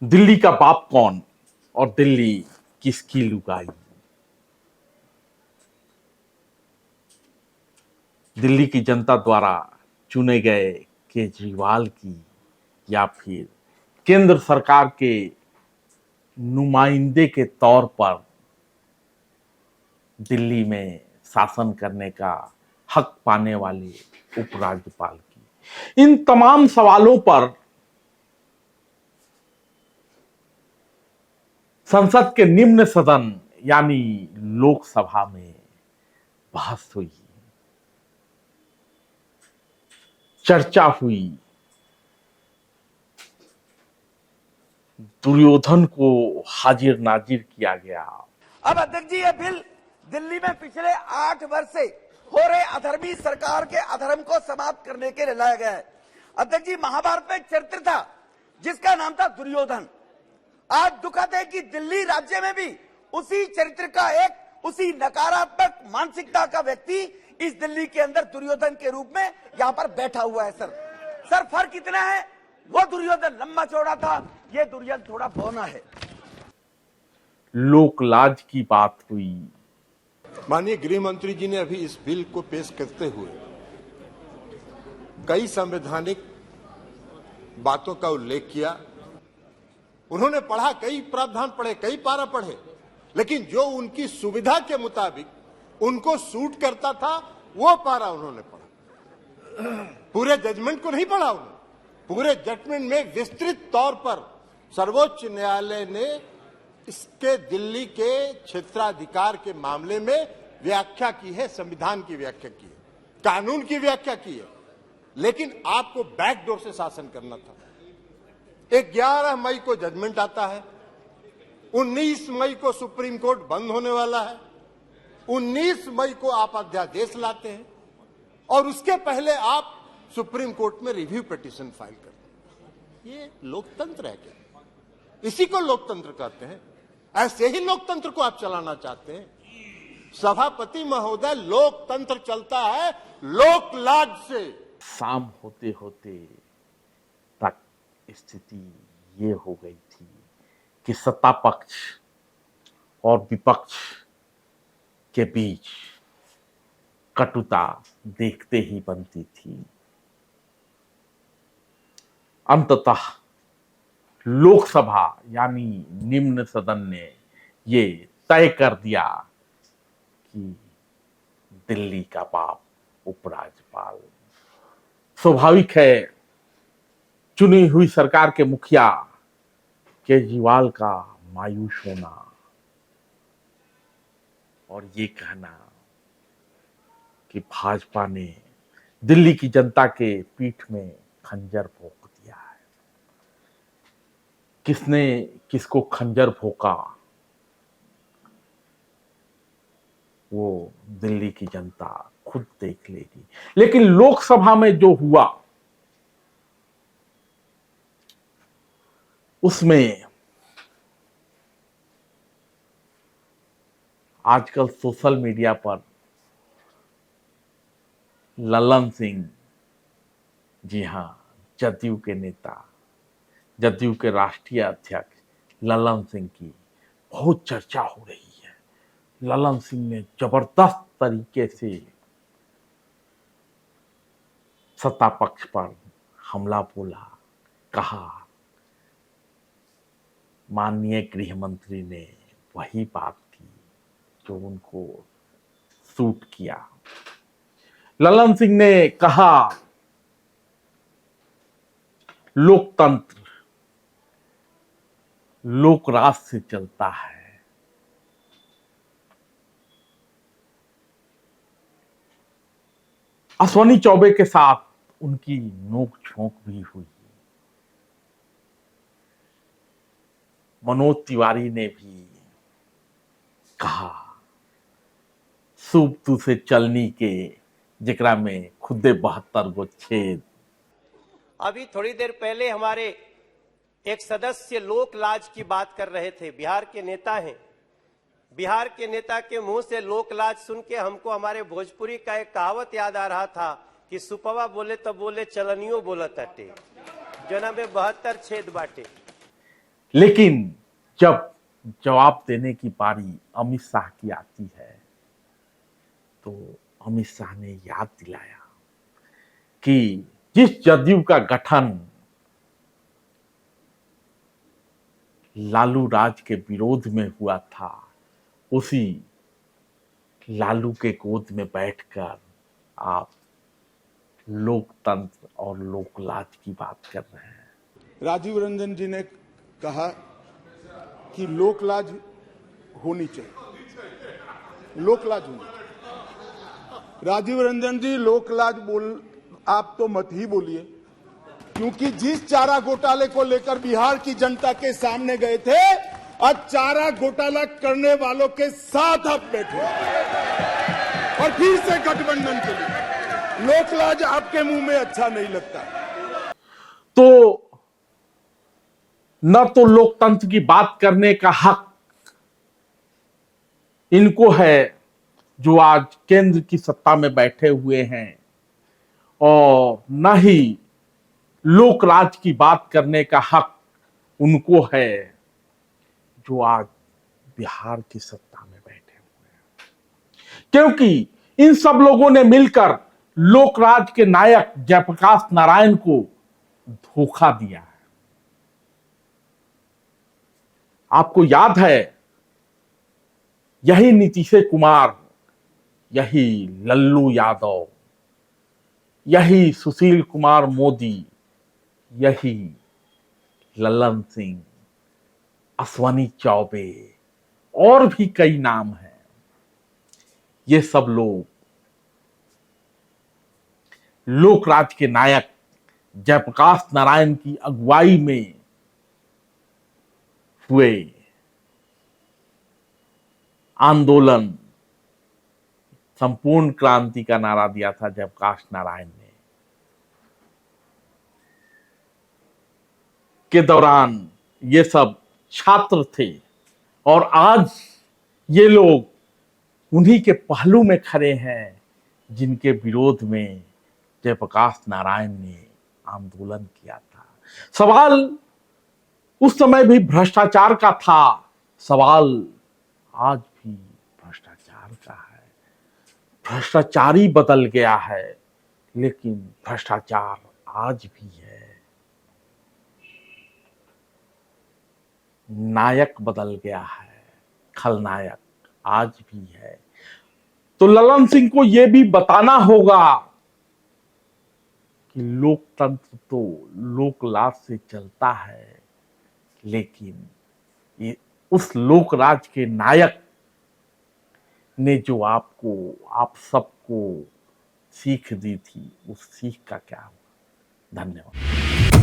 दिल्ली का बाप कौन और दिल्ली किसकी लुगाई। दिल्ली की जनता द्वारा चुने गए केजरीवाल की या फिर केंद्र सरकार के नुमाइंदे के तौर पर दिल्ली में शासन करने का हक पाने वाले उपराज्यपाल की। इन तमाम सवालों पर संसद के निम्न सदन यानी लोकसभा में बहस हुई, चर्चा हुई। दुर्योधन को हाजिर नाजिर किया गया। अब अध्यक्ष जी, ये बिल दिल्ली में पिछले 8 वर्ष से हो रहे अधर्मी सरकार के अधर्म को समाप्त करने के लिए लाया गया है। अध्यक्ष जी, महाभारत में एक चरित्र था जिसका नाम था दुर्योधन। आज दुखद है कि दिल्ली राज्य में भी उसी चरित्र का उसी नकारात्मक मानसिकता का व्यक्ति इस दिल्ली के अंदर दुर्योधन के रूप में यहाँ पर बैठा हुआ है। सर फर्क इतना है, वो दुर्योधन लंबा चौड़ा था, ये दुर्योधन थोड़ा बौना है। लोक लाज की बात हुई। माननीय गृह मंत्री जी ने अभी इस बिल को पेश करते हुए कई संवैधानिक बातों का उल्लेख किया। उन्होंने पढ़ा, कई प्रावधान पढ़े, कई पारा पढ़े, लेकिन जो उनकी सुविधा के मुताबिक उनको सूट करता था वो पारा उन्होंने पढ़ा। पूरे जजमेंट को नहीं पढ़ा उन्होंने। पूरे जजमेंट में विस्तृत तौर पर सर्वोच्च न्यायालय ने इसके दिल्ली के क्षेत्राधिकार के मामले में व्याख्या की है, संविधान की व्याख्या की है, कानून की व्याख्या की है। लेकिन आपको बैकडोर से शासन करना था। 11 मई को जजमेंट आता है, 19 मई को सुप्रीम कोर्ट बंद होने वाला है, 19 मई को आप अध्यादेश लाते हैं और उसके पहले आप सुप्रीम कोर्ट में रिव्यू पिटीशन फाइल करते हैं। ये लोकतंत्र है क्या? इसी को लोकतंत्र कहते हैं। ऐसे ही लोकतंत्र को आप चलाना चाहते हैं? सभापति महोदय, लोकतंत्र चलता है लोकलाज से। शाम होते होते तक स्थिति ये हो गई थी कि सत्ता पक्ष और विपक्ष के बीच कटुता देखते ही बनती थी। अंततः लोकसभा यानी निम्न सदन ने ये तय कर दिया कि दिल्ली का बाप उपराज्यपाल। स्वाभाविक है, चुनी हुई सरकार के मुखिया केजरीवाल का मायूस होना और ये कहना कि भाजपा ने दिल्ली की जनता के पीठ में खंजर भोंक दिया है। किसने किसको खंजर भोंका वो दिल्ली की जनता खुद देख लेगी। लेकिन लोकसभा में जो हुआ उसमें आजकल सोशल मीडिया पर ललन सिंह, जी हां, जदयू के नेता, जदयू के राष्ट्रीय अध्यक्ष ललन सिंह की बहुत चर्चा हो रही है। ललन सिंह ने जबरदस्त तरीके से सत्ता पक्ष पर हमला बोला, कहा माननीय गृह मंत्री ने वही बात की जो उनको सूट किया। ललन सिंह ने कहा लोकतंत्र लोकराज से चलता है। अश्वनी चौबे के साथ उनकी नोक झोंक भी हुई। मनोज तिवारी ने भी कहा सूप तू से चलनी के जिकरा में खुदे 72 गो छेद। अभी थोड़ी देर पहले हमारे एक सदस्य लोक लाज की बात कर रहे थे। बिहार के नेता हैं। बिहार के नेता के मुंह से लोक लाज सुन के हमको हमारे भोजपुरी का एक कहावत याद आ रहा था कि सुपवा बोले तो बोले चलनियो बोलत अटे, जना में 72 छेद बाटे। लेकिन जब जवाब देने की बारी अमित शाह की आती है तो अमित शाह ने याद दिलाया कि जिस जदयू का गठन लालू राज के विरोध में हुआ था, उसी लालू के गोद में बैठकर आप लोकतंत्र और लोकलाज की बात कर रहे हैं। राजीव रंजन जी ने कहा कि लोकलाज होनी चाहिए, लोकलाज होनी चाहिए। राजीव रंजन जी, लोकलाज आप तो मत ही बोलिए, क्योंकि जिस चारा घोटाले को लेकर बिहार की जनता के सामने गए थे, आज चारा घोटाला करने वालों के साथ आप बैठे और फिर से गठबंधन के लिए। लोकलाज आपके मुंह में अच्छा नहीं लगता। तो न तो लोकतंत्र की बात करने का हक इनको है जो आज केंद्र की सत्ता में बैठे हुए हैं, और न ही लोकराज की बात करने का हक उनको है जो आज बिहार की सत्ता में बैठे हुए हैं। क्योंकि इन सब लोगों ने मिलकर लोकराज के नायक जयप्रकाश नारायण को धोखा दिया है। आपको याद है, यही नीतीश कुमार, यही लल्लू यादव, यही सुशील कुमार मोदी, यही ललन सिंह, अश्वनी चौबे और भी कई नाम हैं। ये सब लोग लोकराज के नायक जयप्रकाश नारायण की अगुवाई में हुए आंदोलन, संपूर्ण क्रांति का नारा दिया था जयप्रकाश नारायण ने, के दौरान ये सब छात्र थे, और आज ये लोग उन्हीं के पहलू में खड़े हैं जिनके विरोध में जयप्रकाश नारायण ने आंदोलन किया था। सवाल उस समय भी भ्रष्टाचार का था, सवाल आज भी भ्रष्टाचार का है। भ्रष्टाचारी बदल गया है, लेकिन भ्रष्टाचार आज भी है। नायक बदल गया है, खलनायक आज भी है। तो ललन सिंह को यह भी बताना होगा कि लोकतंत्र तो लोकलाज से चलता है, लेकिन ये उस लोकराज के नायक ने जो आपको, आप सबको सीख दी थी, उस सीख का क्या हुआ? धन्यवाद।